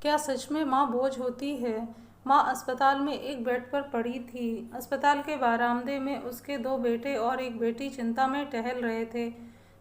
क्या सच में माँ बोझ होती है? माँ अस्पताल में एक बेड पर पड़ी थी। अस्पताल के बरामदे में उसके दो बेटे और एक बेटी चिंता में टहल रहे थे।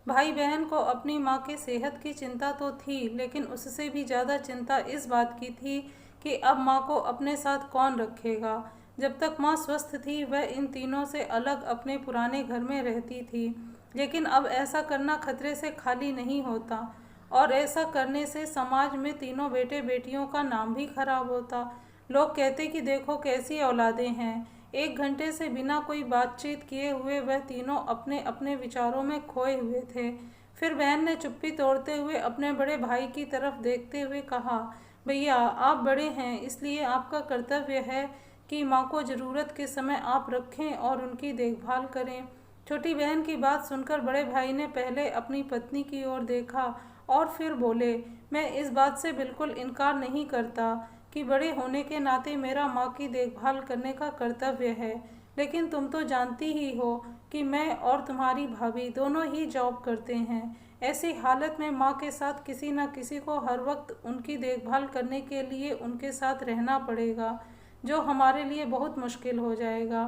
भाई बहन को अपनी माँ की सेहत की चिंता तो थी, लेकिन उससे भी ज़्यादा चिंता इस बात की थी कि अब माँ को अपने साथ कौन रखेगा। जब तक माँ स्वस्थ थी वह इन तीनों से अलग अपने पुराने घर में रहती थी, लेकिन अब ऐसा करना खतरे से खाली नहीं होता, और ऐसा करने से समाज में तीनों बेटे बेटियों का नाम भी खराब होता। लोग कहते कि देखो कैसी औलादें हैं। एक घंटे से बिना कोई बातचीत किए हुए वह तीनों अपने अपने विचारों में खोए हुए थे। फिर बहन ने चुप्पी तोड़ते हुए अपने बड़े भाई की तरफ देखते हुए कहा, भैया आप बड़े हैं, इसलिए आपका कर्तव्य है कि माँ को ज़रूरत के समय आप रखें और उनकी देखभाल करें। छोटी बहन की बात सुनकर बड़े भाई ने पहले अपनी पत्नी की ओर देखा और फिर बोले, मैं इस बात से बिल्कुल इनकार नहीं करता कि बड़े होने के नाते मेरा माँ की देखभाल करने का कर्तव्य है, लेकिन तुम तो जानती ही हो कि मैं और तुम्हारी भाभी दोनों ही जॉब करते हैं। ऐसी हालत में माँ के साथ किसी न किसी को हर वक्त उनकी देखभाल करने के लिए उनके साथ रहना पड़ेगा, जो हमारे लिए बहुत मुश्किल हो जाएगा।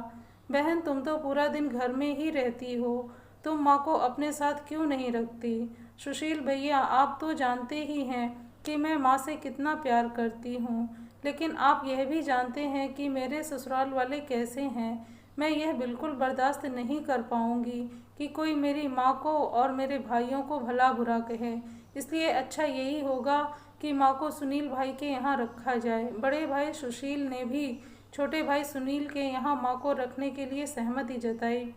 बहन तुम तो पूरा दिन घर में ही रहती हो, तुम माँ को अपने साथ क्यों नहीं रखती? सुशील भैया आप तो जानते ही हैं कि मैं माँ से कितना प्यार करती हूँ, लेकिन आप यह भी जानते हैं कि मेरे ससुराल वाले कैसे हैं। मैं यह बिल्कुल बर्दाश्त नहीं कर पाऊँगी कि कोई मेरी माँ को और मेरे भाइयों को भला बुरा कहे। इसलिए अच्छा यही होगा कि माँ को सुनील भाई के यहाँ रखा जाए। बड़े भाई सुशील ने भी छोटे भाई सुनील के यहाँ माँ को रखने के लिए सहमति जताई।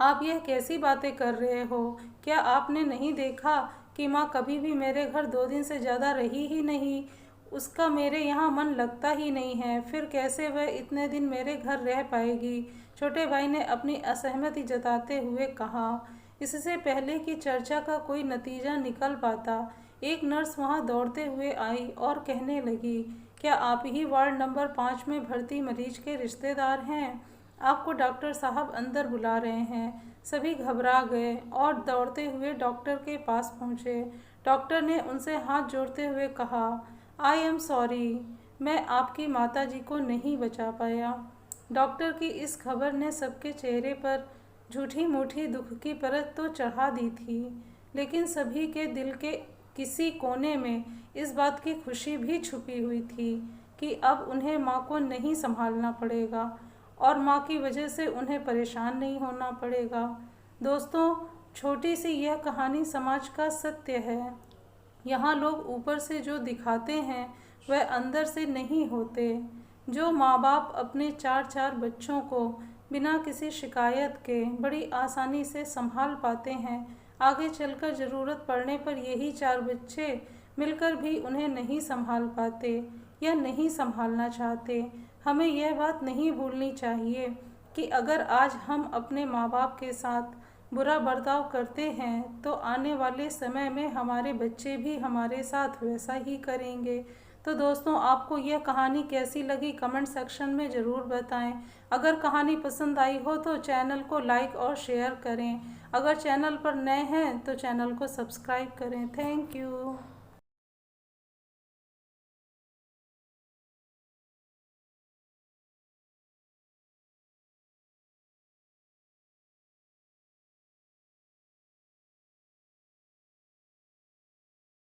आप यह कैसी बातें कर रहे हो? क्या आपने नहीं देखा कि माँ कभी भी मेरे घर 2 दिन से ज़्यादा रही ही नहीं? उसका मेरे यहाँ मन लगता ही नहीं है, फिर कैसे वह इतने दिन मेरे घर रह पाएगी? छोटे भाई ने अपनी असहमति जताते हुए कहा। इससे पहले कि चर्चा का कोई नतीजा निकल पाता, एक नर्स वहाँ दौड़ते हुए आई और कहने लगी, क्या आप ही वार्ड नंबर 5 में भर्ती मरीज के रिश्तेदार हैं? आपको डॉक्टर साहब अंदर बुला रहे हैं। सभी घबरा गए और दौड़ते हुए डॉक्टर के पास पहुँचे। डॉक्टर ने उनसे हाथ जोड़ते हुए कहा, आई एम सॉरी, मैं आपकी माताजी को नहीं बचा पाया। डॉक्टर की इस खबर ने सबके चेहरे पर झूठी मूठी दुख की परत तो चढ़ा दी थी, लेकिन सभी के दिल के किसी कोने में इस बात की खुशी भी छुपी हुई थी कि अब उन्हें माँ को नहीं संभालना पड़ेगा और माँ की वजह से उन्हें परेशान नहीं होना पड़ेगा। दोस्तों, छोटी सी यह कहानी समाज का सत्य है। यहाँ लोग ऊपर से जो दिखाते हैं वह अंदर से नहीं होते। जो माँ बाप अपने 4-4 बच्चों को बिना किसी शिकायत के बड़ी आसानी से संभाल पाते हैं, आगे चलकर ज़रूरत पड़ने पर यही 4 बच्चे मिलकर भी उन्हें नहीं संभाल पाते या नहीं संभालना चाहते। हमें यह बात नहीं भूलनी चाहिए कि अगर आज हम अपने माँ बाप के साथ बुरा बर्ताव करते हैं तो आने वाले समय में हमारे बच्चे भी हमारे साथ वैसा ही करेंगे। तो दोस्तों, आपको यह कहानी कैसी लगी कमेंट सेक्शन में ज़रूर बताएं। अगर कहानी पसंद आई हो तो चैनल को लाइक और शेयर करें। अगर चैनल पर नए हैं तो चैनल को सब्सक्राइब करें। Thank you.